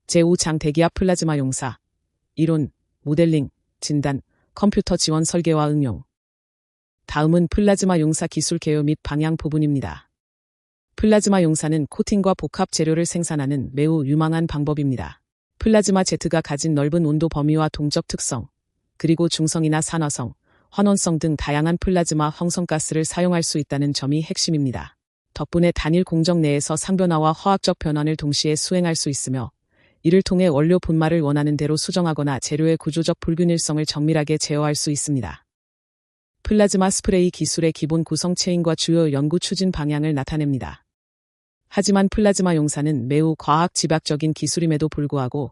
제5장 대기압 플라즈마 용사. 이론, 모델링, 진단, 컴퓨터 지원 설계와 응용. 다음은 플라즈마 용사 기술 개요 및 방향 부분입니다. 플라즈마 용사는 코팅과 복합 재료를 생산하는 매우 유망한 방법입니다. 플라즈마 Z가 가진 넓은 온도 범위와 동적 특성, 그리고 중성이나 산화성, 환원성 등 다양한 플라즈마 형성가스를 사용할 수 있다는 점이 핵심입니다. 덕분에 단일 공정 내에서 상변화와 화학적 변환을 동시에 수행할 수 있으며, 이를 통해 원료 분말을 원하는 대로 수정하거나 재료의 구조적 불균일성을 정밀하게 제어할 수 있습니다. 플라즈마 스프레이 기술의 기본 구성 체인과 주요 연구 추진 방향을 나타냅니다. 하지만 플라즈마 용사는 매우 과학 집약적인 기술임에도 불구하고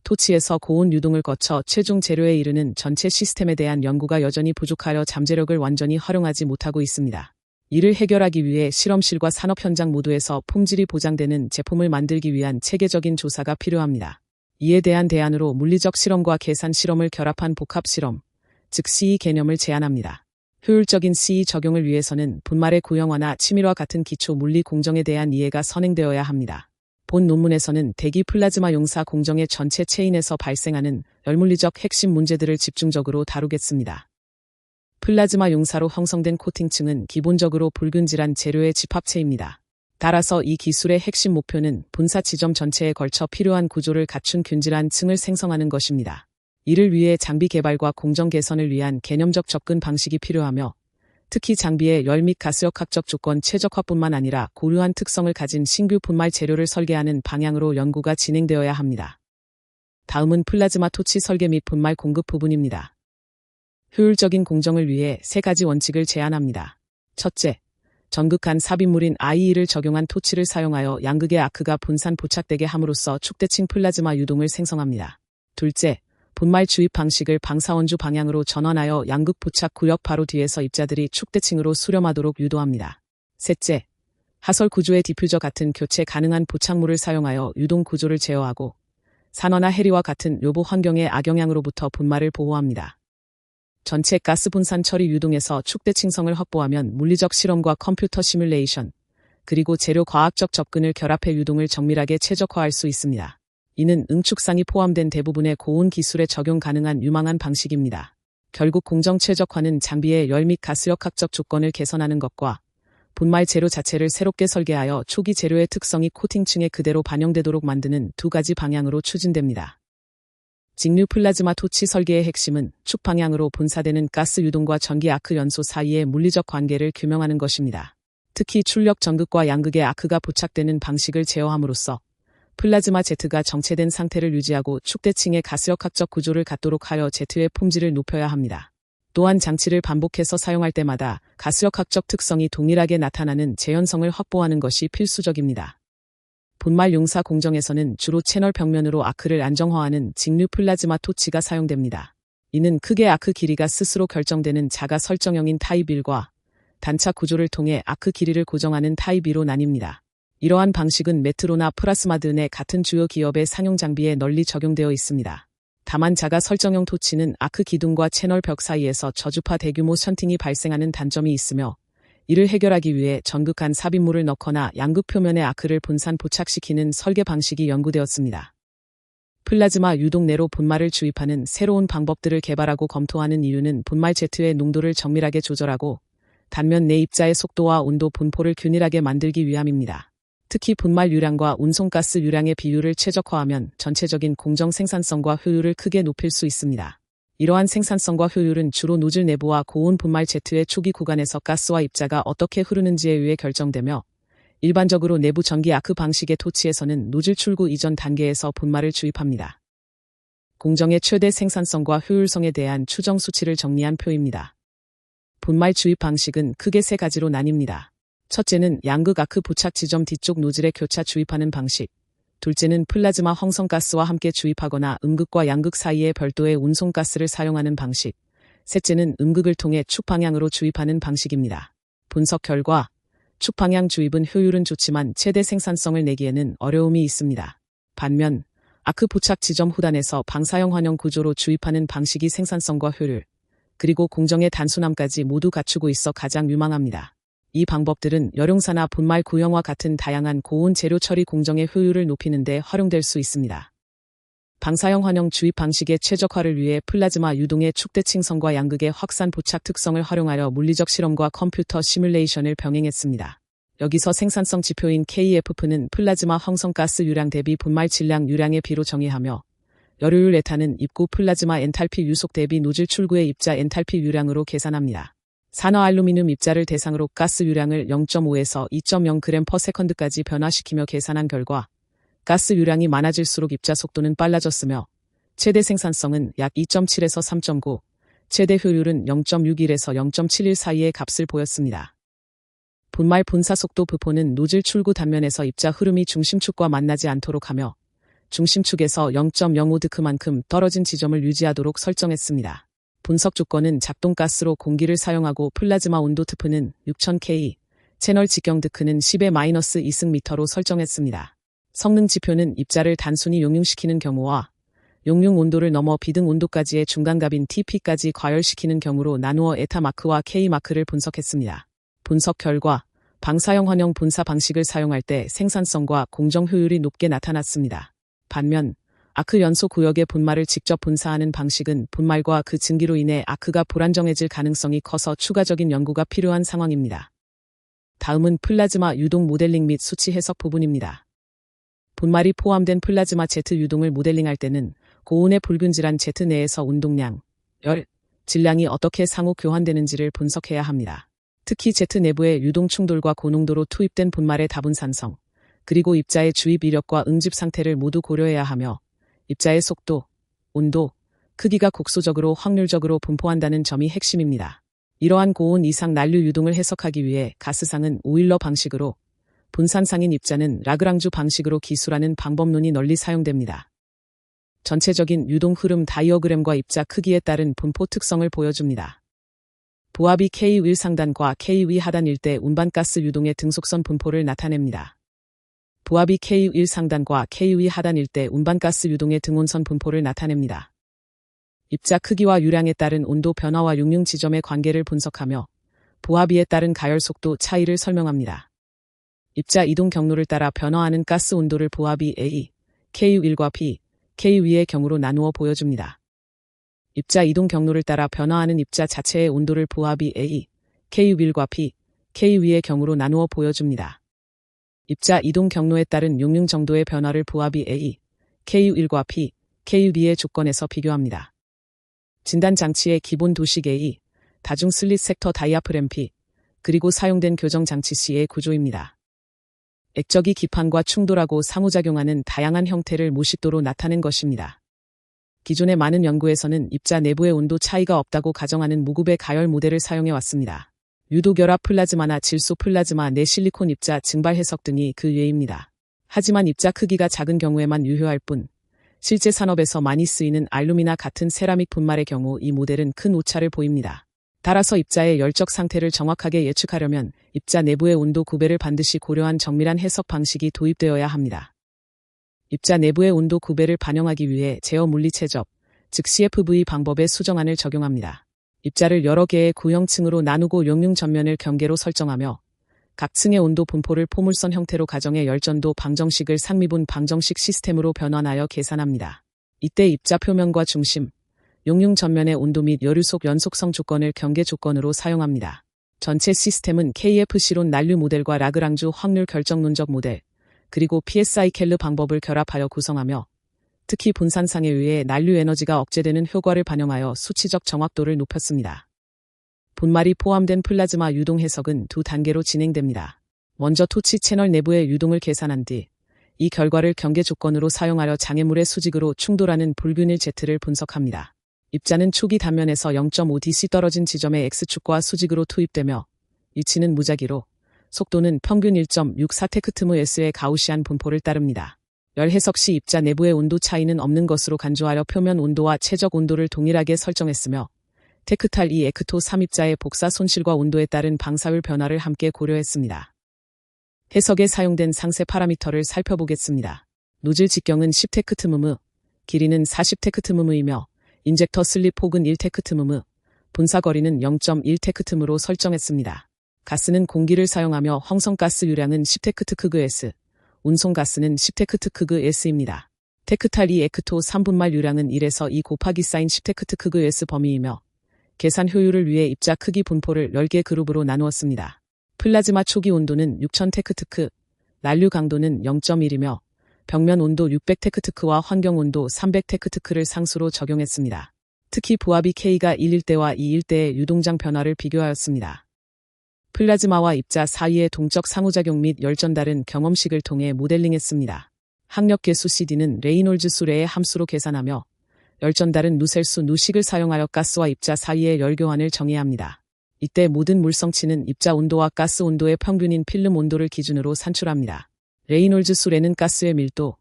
토치에서 고온 유동을 거쳐 최종 재료에 이르는 전체 시스템에 대한 연구가 여전히 부족하여 잠재력을 완전히 활용하지 못하고 있습니다. 이를 해결하기 위해 실험실과 산업 현장 모두에서 품질이 보장되는 제품을 만들기 위한 체계적인 조사가 필요합니다. 이에 대한 대안으로 물리적 실험과 계산 실험을 결합한 복합 실험, 즉 CE 개념을 제안합니다. 효율적인 CE 적용을 위해서는 분말의 구형화나 치밀화 같은 기초 물리 공정에 대한 이해가 선행되어야 합니다. 본 논문에서는 대기 플라즈마 용사 공정의 전체 체인에서 발생하는 열물리적 핵심 문제들을 집중적으로 다루겠습니다. 플라즈마 용사로 형성된 코팅층은 기본적으로 불균질한 재료의 집합체입니다. 따라서 이 기술의 핵심 목표는 분사 지점 전체에 걸쳐 필요한 구조를 갖춘 균질한 층을 생성하는 것입니다. 이를 위해 장비 개발과 공정 개선을 위한 개념적 접근 방식이 필요하며, 특히 장비의 열 및 가스역학적 조건 최적화뿐만 아니라 고유한 특성을 가진 신규 분말 재료를 설계하는 방향으로 연구가 진행되어야 합니다. 다음은 플라즈마 토치 설계 및 분말 공급 부분입니다. 효율적인 공정을 위해 세 가지 원칙을 제안합니다. 첫째, 전극한 삽입물인 IE를 적용한 토치를 사용하여 양극의 아크가 분산 포착되게 함으로써 축대층 플라즈마 유동을 생성합니다. 둘째, 분말 주입 방식을 방사원주 방향으로 전환하여 양극 포착 구역 바로 뒤에서 입자들이 축대층으로 수렴하도록 유도합니다. 셋째, 하설 구조의 디퓨저 같은 교체 가능한 포착물을 사용하여 유동 구조를 제어하고 산화나 해리와 같은 요보 환경의 악영향으로부터 분말을 보호합니다. 전체 가스 분산 처리 유동에서 축대층성을 확보하면 물리적 실험과 컴퓨터 시뮬레이션, 그리고 재료 과학적 접근을 결합해 유동을 정밀하게 최적화할 수 있습니다. 이는 응축상이 포함된 대부분의 고온 기술에 적용 가능한 유망한 방식입니다. 결국 공정 최적화는 장비의 열 및 가스역학적 조건을 개선하는 것과 분말 재료 자체를 새롭게 설계하여 초기 재료의 특성이 코팅층에 그대로 반영되도록 만드는 두 가지 방향으로 추진됩니다. 직류 플라즈마 토치 설계의 핵심은 축 방향으로 분사되는 가스 유동과 전기 아크 연소 사이의 물리적 관계를 규명하는 것입니다. 특히 출력 전극과 양극의 아크가 부착되는 방식을 제어함으로써 플라즈마 Z가 정체된 상태를 유지하고 축대층의 가스역학적 구조를 갖도록 하여 Z의 품질을 높여야 합니다. 또한 장치를 반복해서 사용할 때마다 가스역학적 특성이 동일하게 나타나는 재현성을 확보하는 것이 필수적입니다. 분말 용사 공정에서는 주로 채널 벽면으로 아크를 안정화하는 직류 플라즈마 토치가 사용됩니다. 이는 크게 아크 길이가 스스로 결정되는 자가 설정형인 타입 1과 단차 구조를 통해 아크 길이를 고정하는 타입 2로 나뉩니다. 이러한 방식은 메트로나 프라스마드 내 같은 주요 기업의 상용 장비에 널리 적용되어 있습니다. 다만 자가 설정형 토치는 아크 기둥과 채널 벽 사이에서 저주파 대규모 션팅이 발생하는 단점이 있으며, 이를 해결하기 위해 전극한 삽입물을 넣거나 양극 표면에 아크를 분산 포착시키는 설계 방식이 연구되었습니다. 플라즈마 유동 내로 분말을 주입하는 새로운 방법들을 개발하고 검토하는 이유는 분말 Z의 농도를 정밀하게 조절하고 단면 내 입자의 속도와 온도 분포를 균일하게 만들기 위함입니다. 특히 분말 유량과 운송가스 유량의 비율을 최적화하면 전체적인 공정 생산성과 효율을 크게 높일 수 있습니다. 이러한 생산성과 효율은 주로 노즐 내부와 고온 분말 Z의 초기 구간에서 가스와 입자가 어떻게 흐르는지에 의해 결정되며, 일반적으로 내부 전기 아크 방식의 토치에서는 노즐 출구 이전 단계에서 분말을 주입합니다. 공정의 최대 생산성과 효율성에 대한 추정 수치를 정리한 표입니다. 분말 주입 방식은 크게 세 가지로 나뉩니다. 첫째는 양극 아크 부착 지점 뒤쪽 노즐에 교차 주입하는 방식. 둘째는 플라즈마 형성가스와 함께 주입하거나 음극과 양극 사이에 별도의 운송가스를 사용하는 방식. 셋째는 음극을 통해 축 방향으로 주입하는 방식입니다. 분석 결과 축 방향 주입은 효율은 좋지만 최대 생산성을 내기에는 어려움이 있습니다. 반면 아크 부착 지점 후단에서 방사형 환영 구조로 주입하는 방식이 생산성과 효율, 그리고 공정의 단순함까지 모두 갖추고 있어 가장 유망합니다. 이 방법들은 열용사나 분말 구형과 같은 다양한 고온 재료 처리 공정의 효율을 높이는 데 활용될 수 있습니다. 방사형 환영 주입 방식의 최적화를 위해 플라즈마 유동의 축대칭성과 양극의 확산 부착 특성을 활용하여 물리적 실험과 컴퓨터 시뮬레이션을 병행했습니다. 여기서 생산성 지표인 KEF는 플라즈마 황성가스 유량 대비 분말 질량 유량의 비로 정의하며 열효율 에타는 입구 플라즈마 엔탈피 유속 대비 노즐 출구의 입자 엔탈피 유량으로 계산합니다. 산화 알루미늄 입자를 대상으로 가스 유량을 0.5에서 2.0g/s까지 변화시키며 계산한 결과 가스 유량이 많아질수록 입자 속도는 빨라졌으며 최대 생산성은 약 2.7에서 3.9, 최대 효율은 0.61에서 0.71 사이의 값을 보였습니다. 분말 분사 속도 부포는 노즐 출구 단면에서 입자 흐름이 중심축과 만나지 않도록 하며 중심축에서 0.05드크만큼 떨어진 지점을 유지하도록 설정했습니다. 분석 조건은 작동가스로 공기를 사용하고 플라즈마 온도 트프는 6000K, 채널 직경 드크는 10의 -2승미터로 설정했습니다. 성능 지표는 입자를 단순히 용융시키는 경우와 용융 온도를 넘어 비등 온도까지의 중간값인 TP까지 과열시키는 경우로 나누어 에타 마크와 K 마크를 분석했습니다. 분석 결과 방사형 환영 분사 방식을 사용할 때 생산성과 공정 효율이 높게 나타났습니다. 반면 아크 연소 구역의 분말을 직접 분사하는 방식은 분말과 그 증기로 인해 아크가 불안정해질 가능성이 커서 추가적인 연구가 필요한 상황입니다. 다음은 플라즈마 유동 모델링 및 수치 해석 부분입니다. 분말이 포함된 플라즈마 Z 유동을 모델링할 때는 고온의 불균질한 Z 내에서 운동량, 열, 질량이 어떻게 상호 교환되는지를 분석해야 합니다. 특히 Z 내부의 유동 충돌과 고농도로 투입된 분말의 다분산성, 그리고 입자의 주입 이력과 응집 상태를 모두 고려해야 하며 입자의 속도, 온도, 크기가 국소적으로 확률적으로 분포한다는 점이 핵심입니다. 이러한 고온 이상 난류 유동을 해석하기 위해 가스상은 오일러 방식으로, 분산상인 입자는 라그랑주 방식으로 기술하는 방법론이 널리 사용됩니다. 전체적인 유동 흐름 다이어그램과 입자 크기에 따른 분포 특성을 보여줍니다. 부압이 K1 상단과 K2 하단일 때 운반가스 유동의 등속선 분포를 나타냅니다. 부압이 K1 상단과 K2 하단일 때 운반가스 유동의 등온선 분포를 나타냅니다. 입자 크기와 유량에 따른 온도 변화와 용융 지점의 관계를 분석하며 부압이에 따른 가열 속도 차이를 설명합니다. 입자 이동 경로를 따라 변화하는 가스 온도를 부압이 A, K1과 P, K2의 경우로 나누어 보여줍니다. 입자 이동 경로를 따라 변화하는 입자 자체의 온도를 부압이 A, K1과 P, K2의 경우로 나누어 보여줍니다. 입자 이동 경로에 따른 용융 정도의 변화를 부압이 A, K1과 P, K2의 조건에서 비교합니다. 진단 장치의 기본 도식 A, 다중 슬릿 섹터 다이아프램 P, 그리고 사용된 교정 장치 C의 구조입니다. 액적이 기판과 충돌하고 상호작용하는 다양한 형태를 무식도로 나타낸 것입니다. 기존의 많은 연구에서는 입자 내부의 온도 차이가 없다고 가정하는 무급의 가열 모델을 사용해 왔습니다. 유도결합 플라즈마나 질소 플라즈마 내 실리콘 입자 증발 해석 등이 그 예입니다. 하지만 입자 크기가 작은 경우에만 유효할 뿐, 실제 산업에서 많이 쓰이는 알루미나 같은 세라믹 분말의 경우 이 모델은 큰 오차를 보입니다. 따라서 입자의 열적 상태를 정확하게 예측하려면 입자 내부의 온도 구배를 반드시 고려한 정밀한 해석 방식이 도입되어야 합니다. 입자 내부의 온도 구배를 반영하기 위해 제어 물리 채접, 즉 CFV 방법의 수정안을 적용합니다. 입자를 여러 개의 구형층으로 나누고 용융 전면을 경계로 설정하며 각 층의 온도 분포를 포물선 형태로 가정해 열전도 방정식을 상미분 방정식 시스템으로 변환하여 계산합니다. 이때 입자 표면과 중심, 용융 전면의 온도 및 여류속 연속성 조건을 경계 조건으로 사용합니다. 전체 시스템은 KFC론 난류 모델과 라그랑주 확률 결정론적 모델, 그리고 PSI 켈르 방법을 결합하여 구성하며 특히 분산상에 의해 난류 에너지가 억제되는 효과를 반영하여 수치적 정확도를 높였습니다. 분말이 포함된 플라즈마 유동 해석은 두 단계로 진행됩니다. 먼저 토치 채널 내부의 유동을 계산한 뒤 이 결과를 경계 조건으로 사용하여 장애물의 수직으로 충돌하는 불균일 Z를 분석합니다. 입자는 초기 단면에서 0.5dc 떨어진 지점의 X축과 수직으로 투입되며 위치는 무작위로, 속도는 평균 1.64테크트무S의 가우시안 분포를 따릅니다. 열 해석 시 입자 내부의 온도 차이는 없는 것으로 간주하여 표면 온도와 최적 온도를 동일하게 설정했으며 테크탈 2 에크토 3입자의 복사 손실과 온도에 따른 방사율 변화를 함께 고려했습니다. 해석에 사용된 상세 파라미터를 살펴보겠습니다. 노즐 직경은 10테크트무무, 길이는 40테크트무무이며 인젝터 슬립 폭은 1테크트무무, 분사거리는 0.1테크트무로 설정했습니다. 가스는 공기를 사용하며 황성가스 유량은 10테크트크그 S, 운송가스는 10테크트크그 S입니다. 테크탈 2 에크토 3분말 유량은 1에서 2 곱하기 사인 10 테크트크그 S 범위이며 계산 효율을 위해 입자 크기 분포를 10개 그룹으로 나누었습니다. 플라즈마 초기 온도는 6000 테크트크, 난류 강도는 0.1이며 벽면 온도 600 테크트크와 환경 온도 300 테크트크를 상수로 적용했습니다. 특히 부하비 K가 1일 때와 2일 때의 유동장 변화를 비교하였습니다. 플라즈마와 입자 사이의 동적 상호작용 및 열전달은 경험식을 통해 모델링했습니다. 항력계수 CD는 레이놀즈 수레의 함수로 계산하며 열전달은 누셀수 누식을 사용하여 가스와 입자 사이의 열교환을 정해야 합니다. 이때 모든 물성치는 입자 온도와 가스 온도의 평균인 필름 온도를 기준으로 산출합니다. 레이놀즈 수레는 가스의 밀도,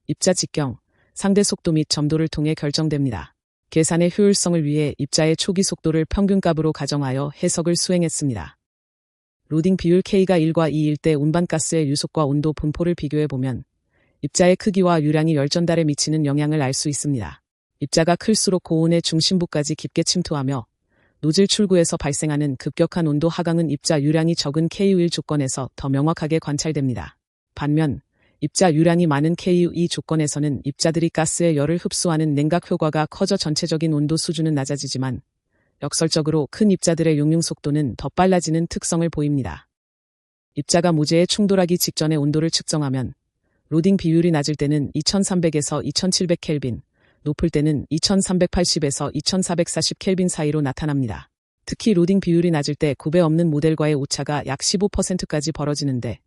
입자 직경, 상대 속도 및 점도를 통해 결정됩니다. 계산의 효율성을 위해 입자의 초기 속도를 평균값으로 가정하여 해석을 수행했습니다. 로딩 비율 K가 1과 2일 때 운반가스의 유속과 온도 분포를 비교해보면 입자의 크기와 유량이 열전달에 미치는 영향을 알 수 있습니다. 입자가 클수록 고온의 중심부까지 깊게 침투하며 노즐 출구에서 발생하는 급격한 온도 하강은 입자 유량이 적은 KU1 조건에서 더 명확하게 관찰됩니다. 반면 입자 유량이 많은 KU2 조건에서는 입자들이 가스의 열을 흡수하는 냉각 효과가 커져 전체적인 온도 수준은 낮아지지만 역설적으로 큰 입자들의 용융 속도는 더 빨라지는 특성을 보입니다. 입자가 모재에 충돌하기 직전의 온도를 측정하면 로딩 비율이 낮을 때는 2300에서 2700 켈빈, 높을 때는 2380에서 2440 켈빈 사이로 나타납니다. 특히 로딩 비율이 낮을 때 굽에 없는 모델과의 오차가 약 15%까지 벌어지는데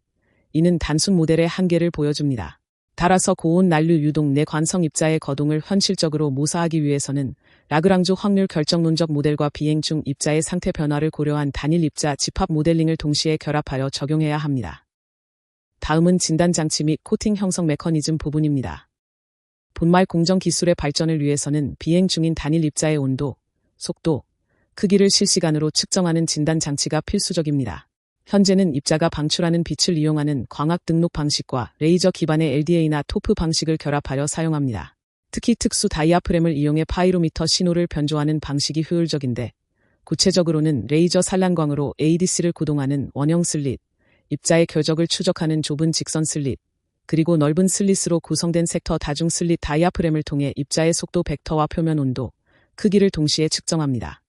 이는 단순 모델의 한계를 보여줍니다. 따라서 고온 난류 유동 내 관성 입자의 거동을 현실적으로 모사하기 위해서는 라그랑주 확률 결정론적 모델과 비행 중 입자의 상태 변화를 고려한 단일 입자 집합 모델링을 동시에 결합하여 적용해야 합니다. 다음은 진단장치 및 코팅 형성 메커니즘 부분입니다. 분말 공정 기술의 발전을 위해서는 비행 중인 단일 입자의 온도, 속도, 크기를 실시간으로 측정하는 진단장치가 필수적입니다. 현재는 입자가 방출하는 빛을 이용하는 광학 등록 방식과 레이저 기반의 LDA나 토프 방식을 결합하여 사용합니다. 특히 특수 다이아프램을 이용해 파이로미터 신호를 변조하는 방식이 효율적인데 구체적으로는 레이저 산란광으로 ADC를 구동하는 원형 슬릿, 입자의 궤적을 추적하는 좁은 직선 슬릿, 그리고 넓은 슬릿으로 구성된 섹터 다중 슬릿 다이아프램을 통해 입자의 속도 벡터와 표면 온도, 크기를 동시에 측정합니다.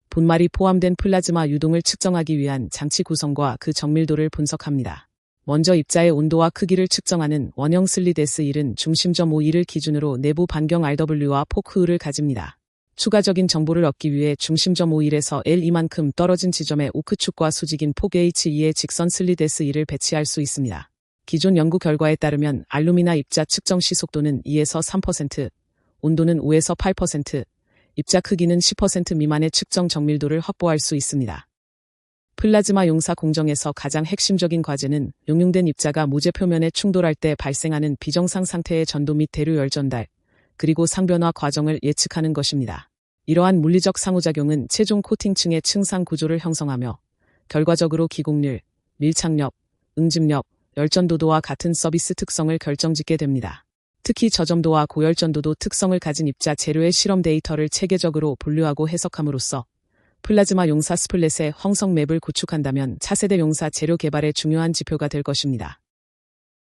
분말이 포함된 플라즈마 유동을 측정하기 위한 장치 구성과 그 정밀도를 분석합니다. 먼저 입자의 온도와 크기를 측정하는 원형 슬릿 S1은 중심점 O2를 기준으로 내부 반경 RW와 포크율을 가집니다. 추가적인 정보를 얻기 위해 중심점 O1에서 L2만큼 떨어진 지점에 오크축과 수직인 폭 H2의 직선 슬릿 S1을 배치할 수 있습니다. 기존 연구 결과에 따르면 알루미나 입자 측정 시 속도는 2에서 3%, 온도는 5에서 8%, 입자 크기는 10% 미만의 측정 정밀도를 확보할 수 있습니다. 플라즈마 용사 공정에서 가장 핵심적인 과제는 용융된 입자가 모재 표면에 충돌할 때 발생하는 비정상 상태의 전도 및 대류 열전달, 그리고 상변화 과정을 예측하는 것입니다. 이러한 물리적 상호작용은 최종 코팅층의 층상 구조를 형성하며 결과적으로 기공률, 밀착력, 응집력, 열전도도와 같은 서비스 특성을 결정짓게 됩니다. 특히 저점도와 고열전도도 특성을 가진 입자 재료의 실험 데이터를 체계적으로 분류하고 해석함으로써 플라즈마 용사 스플렛의 형성 맵을 구축한다면 차세대 용사 재료 개발의 중요한 지표가 될 것입니다.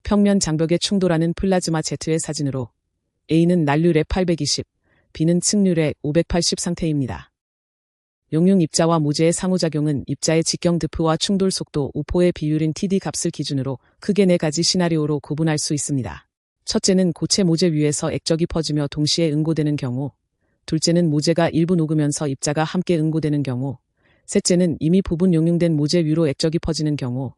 평면 장벽에 충돌하는 플라즈마 Z의 사진으로 A는 난류의 820, B는 층률의 580 상태입니다. 용융 입자와 모재의 상호작용은 입자의 직경 드프와 충돌 속도, 우포의 비율인 TD 값을 기준으로 크게 4가지 시나리오로 구분할 수 있습니다. 첫째는 고체 모재 위에서 액적이 퍼지며 동시에 응고되는 경우, 둘째는 모재가 일부 녹으면서 입자가 함께 응고되는 경우, 셋째는 이미 부분 용융된 모재 위로 액적이 퍼지는 경우,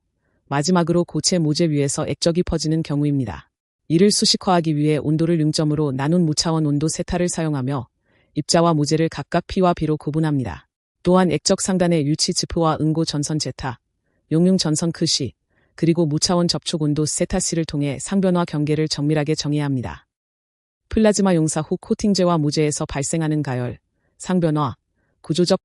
마지막으로 고체 모재 위에서 액적이 퍼지는 경우입니다. 이를 수식화하기 위해 온도를 0점으로 나눈 무차원 온도 세타를 사용하며 입자와 모재를 각각 P와 B로 구분합니다. 또한 액적 상단의 유치 지프와 응고 전선 제타, 용융 전선 크시, 그리고 무차원 접촉 온도 세타 C를 통해 상변화 경계를 정밀하게 정해야 합니다. 플라즈마 용사 후 코팅제와 모재에서 발생하는 가열, 상변화, 구조적